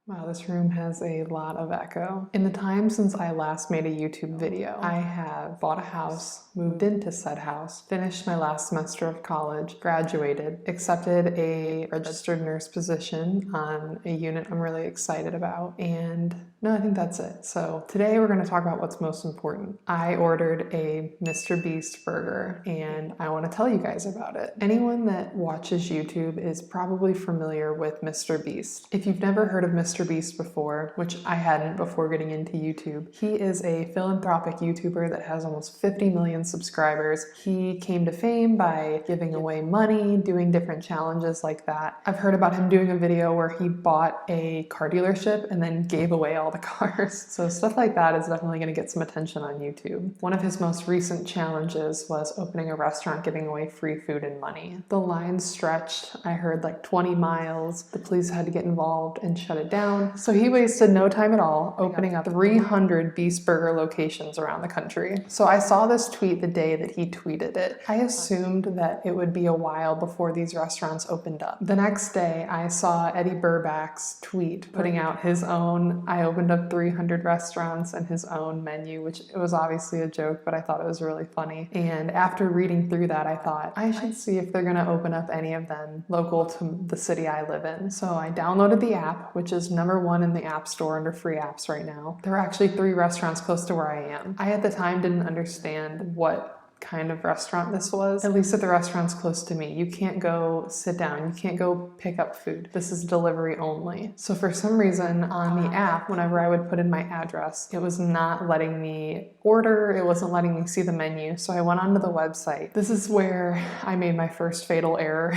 Wow, this room has a lot of echo. In the time since I last made a YouTube video, I have bought a house, moved into said house, finished my last semester of college, graduated, accepted a registered nurse position on a unit I'm really excited about, and no, I think that's it. So today we're going to talk about what's most important. I ordered a Mr. Beast burger and I want to tell you guys about it. Anyone that watches YouTube is probably familiar with Mr. Beast. If you've never heard of Mr. Beast before, which I hadn't before getting into YouTube, he is a philanthropic YouTuber that has almost 50 million subscribers. He came to fame by giving away money, doing different challenges like that. I've heard about him doing a video where he bought a car dealership and then gave away all the cars. So stuff like that is definitely going to get some attention on YouTube. One of his most recent challenges was opening a restaurant giving away free food and money. The line stretched, I heard, like 20 miles. The police had to get involved and shut it down. So he wasted no time at all opening up 300 Beast Burger locations around the country. So I saw this tweet the day that he tweeted it. I assumed that it would be a while before these restaurants opened up. The next day I saw Eddie Burbach's tweet putting out his own, I opened up 300 restaurants and his own menu, which it was obviously a joke, but I thought it was really funny. And after reading through that, I thought I should see if they're gonna open up any of them local to the city I live in. So I downloaded the app, which is #1 in the App Store under free apps right now. There are actually 3 restaurants close to where I am. I at the time didn't understand what kind of restaurant this was, at least at the restaurants close to me. You can't go sit down, you can't go pick up food. This is delivery only. So for some reason on the app, whenever I would put in my address, it was not letting me order, it wasn't letting me see the menu. So I went onto the website. This is where I made my first fatal error.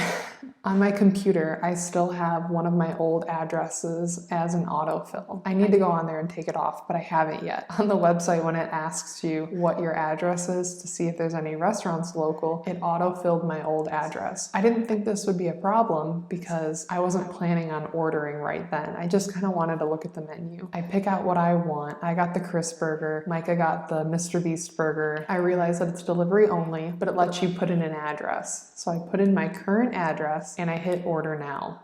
On my computer, I still have one of my old addresses as an autofill. I need to go on there and take it off, but I haven't yet. On the website, when it asks you what your address is to see if there's any restaurants local, it auto-filled my old address. I didn't think this would be a problem because I wasn't planning on ordering right then. I just kind of wanted to look at the menu. I pick out what I want. I got the crisp burger. Micah got the Mr. Beast burger. I realized that it's delivery only, but it lets you put in an address. So I put in my current address and I hit order now.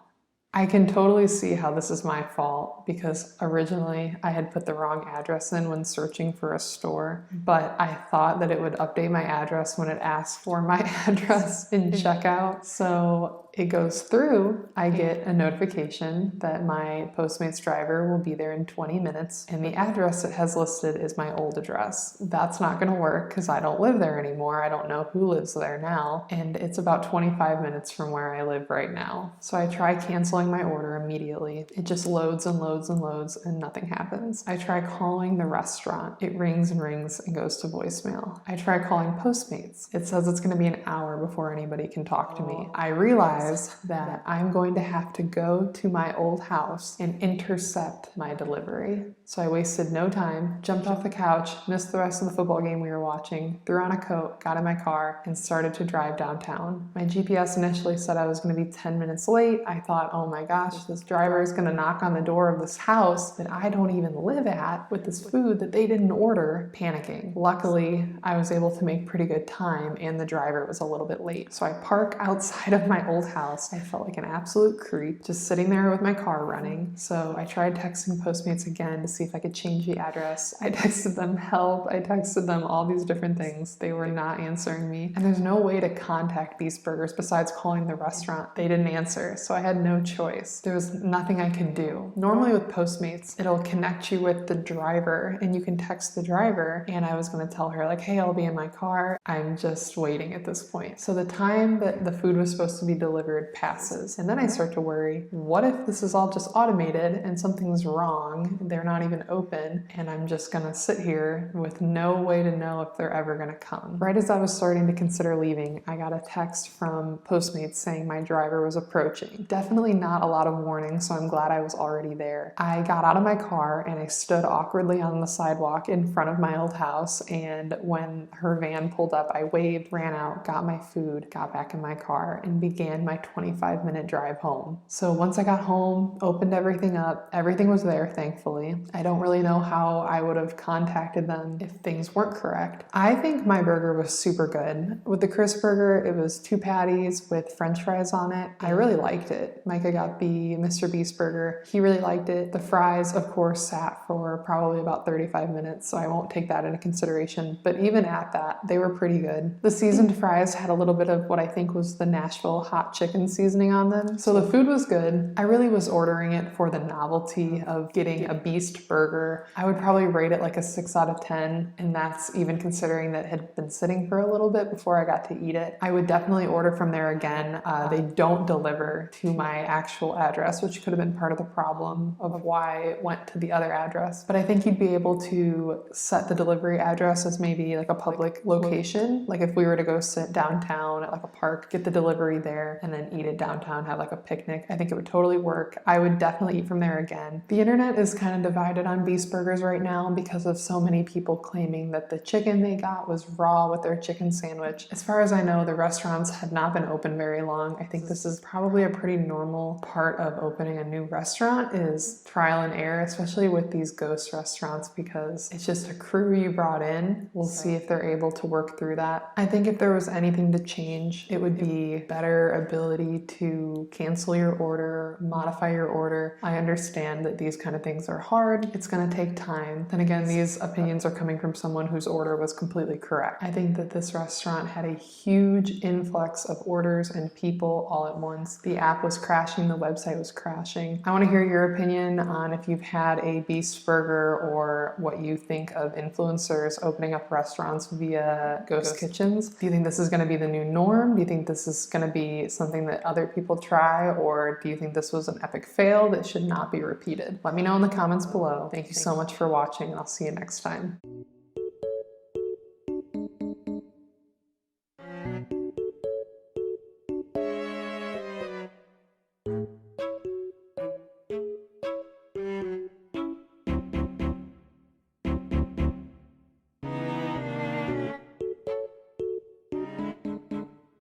I can totally see how this is my fault because originally I had put the wrong address in when searching for a store, but I thought that it would update my address when it asked for my address in checkout. So it goes through, I get a notification that my Postmates driver will be there in 20 minutes, and the address it has listed is my old address. That's not gonna work because I don't live there anymore. I don't know who lives there now, and it's about 25 minutes from where I live right now. So I try canceling my order immediately. It just loads and loads and loads and nothing happens. I try calling the restaurant. It rings and rings and goes to voicemail. I try calling Postmates. It says it's gonna be an hour before anybody can talk to me. I realize that I'm going to have to go to my old house and intercept my delivery. So I wasted no time, jumped off the couch, missed the rest of the football game we were watching, threw on a coat, got in my car, and started to drive downtown. My GPS initially said I was going to be 10 minutes late. I thought, oh my gosh, this driver is going to knock on the door of this house that I don't even live at with this food that they didn't order, panicking. Luckily, I was able to make pretty good time and the driver was a little bit late. So I park outside of my old house. I felt like an absolute creep just sitting there with my car running. So I tried texting Postmates again to see if I could change the address. I texted them help. I texted them all these different things. They were not answering me. And there's no way to contact Beast Burgers besides calling the restaurant. They didn't answer, so I had no choice. There was nothing I could do. Normally with Postmates, it'll connect you with the driver and you can text the driver. And I was gonna tell her like, hey, I'll be in my car. I'm just waiting at this point. So the time that the food was supposed to be delivered passes. And then I start to worry, what if this is all just automated and something's wrong? They're not even open and I'm just gonna sit here with no way to know if they're ever gonna come. Right as I was starting to consider leaving, I got a text from Postmates saying my driver was approaching. Definitely not a lot of warning, so I'm glad I was already there. I got out of my car and I stood awkwardly on the sidewalk in front of my old house, and when her van pulled up, I waved, ran out, got my food, got back in my car, and began my my 25-minute drive home. So once I got home, opened everything up, everything was there, thankfully. I don't really know how I would have contacted them if things weren't correct. I think my burger was super good. With the crisp burger, it was 2 patties with french fries on it. I really liked it. Micah got the Mr. Beast burger. He really liked it. The fries, of course, sat for probably about 35 minutes, so I won't take that into consideration. But even at that, they were pretty good. The seasoned fries had a little bit of what I think was the Nashville hot chicken seasoning on them. So the food was good. I really was ordering it for the novelty of getting a Beast burger. I would probably rate it like a 6 out of 10, and that's even considering that it had been sitting for a little bit before I got to eat it. I would definitely order from there again. They don't deliver to my actual address, which could have been part of the problem of why it went to the other address. But I think you'd be able to set the delivery address as maybe like a public location. Like if we were to go sit downtown at like a park, get the delivery there, and then eat it downtown, have like a picnic, I think it would totally work. I would definitely eat from there again. The internet is kind of divided on Beast burgers right now because of so many people claiming that the chicken they got was raw with their chicken sandwich. As far as I know, the restaurants had not been open very long. I think this is probably a pretty normal part of opening a new restaurant is trial and error, especially with these ghost restaurants, because it's just a crew you brought in. We'll see if they're able to work through that. I think if there was anything to change, it would be better ability to cancel your order, modify your order. I understand that these kind of things are hard. It's going to take time. Then again, these opinions are coming from someone whose order was completely correct. I think that this restaurant had a huge influx of orders and people all at once. The app was crashing, the website was crashing. I want to hear your opinion on if you've had a Beast burger or what you think of influencers opening up restaurants via ghost kitchens. Do you think this is going to be the new norm? Do you think this is going to be something that other people try, or do you think this was an epic fail that should not be repeated? Let me know in the comments below. Thank you so much for watching, and I'll see you next time.